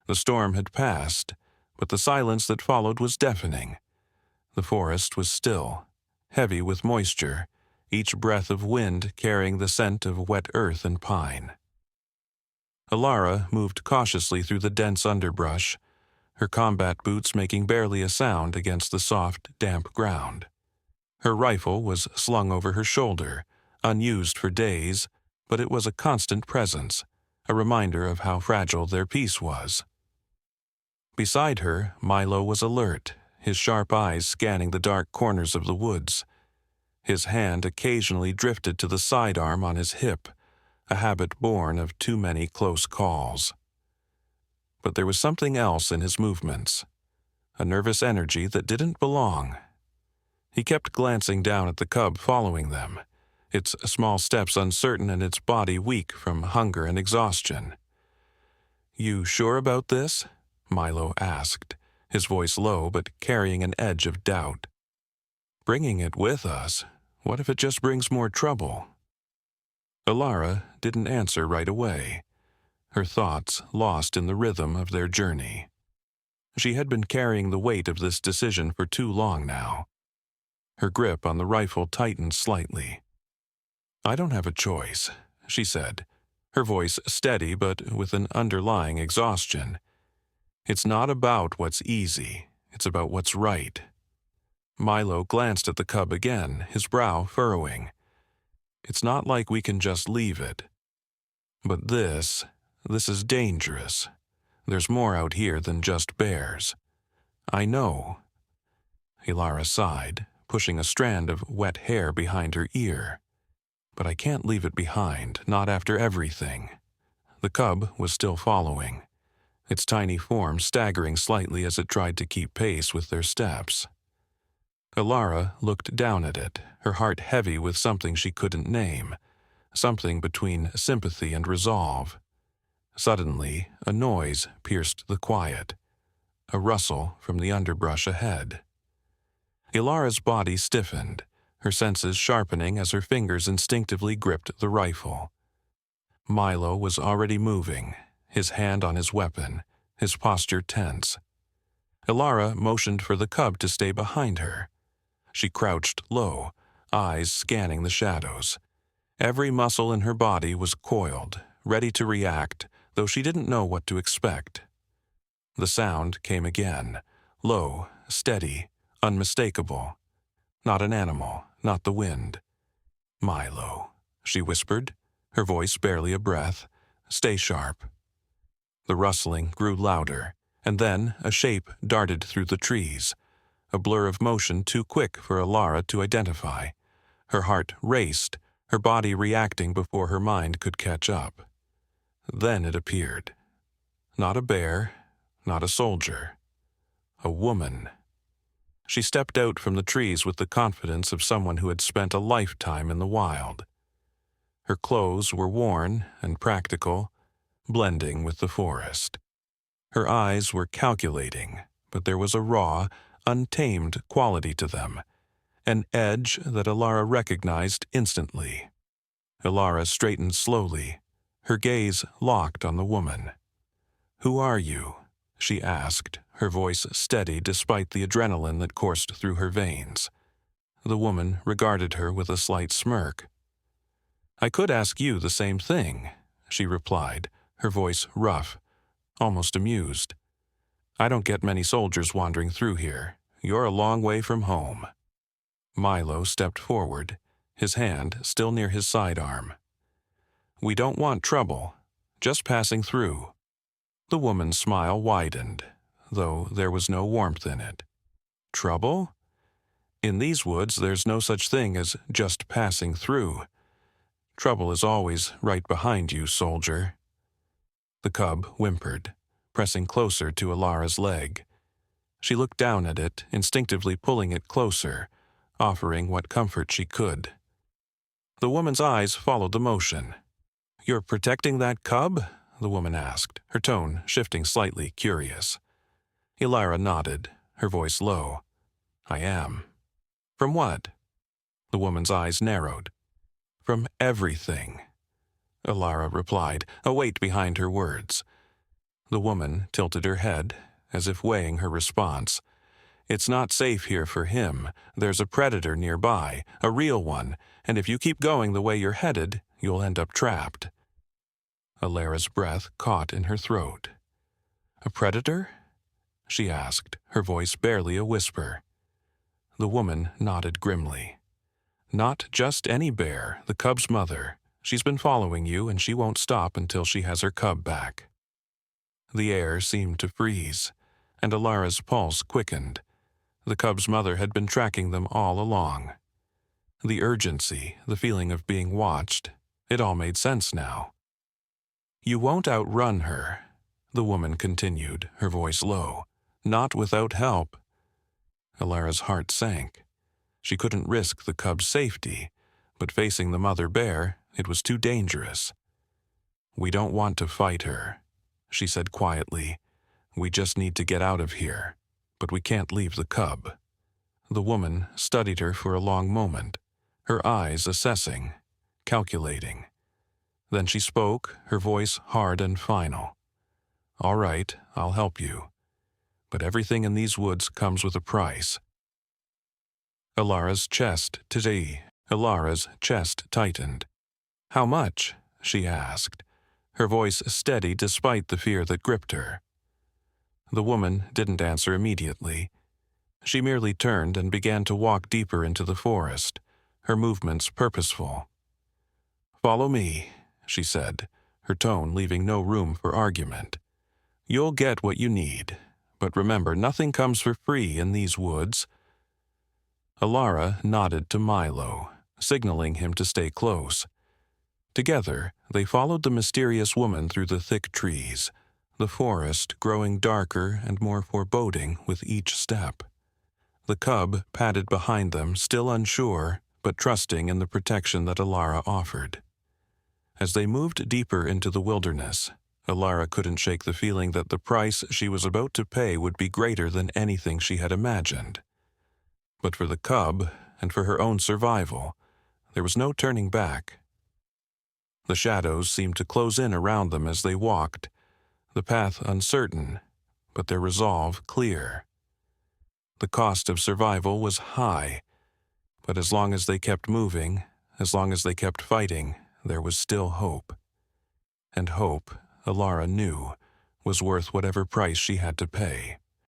The storm had passed, but the silence that followed was deafening. The forest was still, heavy with moisture, each breath of wind carrying the scent of wet earth and pine. Alara moved cautiously through the dense underbrush, her combat boots making barely a sound against the soft, damp ground. Her rifle was slung over her shoulder, unused for days, but it was a constant presence, a reminder of how fragile their peace was. Beside her, Milo was alert, his sharp eyes scanning the dark corners of the woods. His hand occasionally drifted to the sidearm on his hip, a habit born of too many close calls. But there was something else in his movements, a nervous energy that didn't belong. He kept glancing down at the cub following them, its small steps uncertain and its body weak from hunger and exhaustion. "You sure about this?" Milo asked, his voice low but carrying an edge of doubt. "Bringing it with us, what if it just brings more trouble?" Alara didn't answer right away, her thoughts lost in the rhythm of their journey. She had been carrying the weight of this decision for too long now. Her grip on the rifle tightened slightly. "I don't have a choice," she said, her voice steady but with an underlying exhaustion. "It's not about what's easy, it's about what's right." Milo glanced at the cub again, his brow furrowing. "It's not like we can just leave it. But this is dangerous. There's more out here than just bears." "I know." Alara sighed, pushing a strand of wet hair behind her ear. "But I can't leave it behind, not after everything." The cub was still following, its tiny form staggering slightly as it tried to keep pace with their steps. Alara looked down at it, her heart heavy with something she couldn't name, something between sympathy and resolve. Suddenly, a noise pierced the quiet, a rustle from the underbrush ahead. Ilara's body stiffened, her senses sharpening as her fingers instinctively gripped the rifle. Milo was already moving, his hand on his weapon, his posture tense. Alara motioned for the cub to stay behind her. She crouched low, eyes scanning the shadows. Every muscle in her body was coiled, ready to react, though she didn't know what to expect. The sound came again, low, steady, unmistakable. Not an animal, not the wind. "Milo," she whispered, her voice barely a breath. "Stay sharp." The rustling grew louder, and then a shape darted through the trees, a blur of motion too quick for Alara to identify. Her heart raced, her body reacting before her mind could catch up. Then it appeared. Not a bear, not a soldier. A woman. She stepped out from the trees with the confidence of someone who had spent a lifetime in the wild. Her clothes were worn and practical, blending with the forest. Her eyes were calculating, but there was a raw, untamed quality to them, an edge that Alara recognized instantly. Alara straightened slowly, her gaze locked on the woman. "Who are you?" she asked, her voice steady despite the adrenaline that coursed through her veins. The woman regarded her with a slight smirk. "I could ask you the same thing," she replied, her voice rough, almost amused. "I don't get many soldiers wandering through here. You're a long way from home." Milo stepped forward, his hand still near his sidearm. "We don't want trouble, just passing through." The woman's smile widened, though there was no warmth in it. "Trouble? In these woods there's no such thing as just passing through. Trouble is always right behind you, soldier." The cub whimpered, pressing closer to Alara's leg. She looked down at it, instinctively pulling it closer, offering what comfort she could. The woman's eyes followed the motion. "You're protecting that cub?" the woman asked, her tone shifting slightly curious. Alara nodded, her voice low. "I am." "From what?" The woman's eyes narrowed. "From everything," Alara replied, a weight behind her words. The woman tilted her head, as if weighing her response. It's not safe here for him. There's a predator nearby, a real one, and if you keep going the way you're headed, you'll end up trapped. Alara's breath caught in her throat. A predator? She asked, her voice barely a whisper. The woman nodded grimly. Not just any bear, the cub's mother. She's been following you, and she won't stop until she has her cub back. The air seemed to freeze, and Alara's pulse quickened. The cub's mother had been tracking them all along. The urgency, the feeling of being watched, it all made sense now. You won't outrun her, the woman continued, her voice low. Not without help. Alara's heart sank. She couldn't risk the cub's safety, but facing the mother bear, it was too dangerous. We don't want to fight her, she said quietly. We just need to get out of here, but we can't leave the cub. The woman studied her for a long moment, her eyes assessing, calculating. Then she spoke, her voice hard and final. All right, I'll help you. But everything in these woods comes with a price. Alara's chest tightened. How much? She asked, her voice steady despite the fear that gripped her. The woman didn't answer immediately. She merely turned and began to walk deeper into the forest, her movements purposeful. Follow me, she said, her tone leaving no room for argument. You'll get what you need, but remember, nothing comes for free in these woods. Alara nodded to Milo, signaling him to stay close. Together, they followed the mysterious woman through the thick trees, the forest growing darker and more foreboding with each step. The cub padded behind them, still unsure, but trusting in the protection that Alara offered. As they moved deeper into the wilderness, Alara couldn't shake the feeling that the price she was about to pay would be greater than anything she had imagined. But for the cub, and for her own survival, there was no turning back. The shadows seemed to close in around them as they walked, the path uncertain, but their resolve clear. The cost of survival was high, but as long as they kept moving, as long as they kept fighting, there was still hope. And hope, Alara knew, was worth whatever price she had to pay.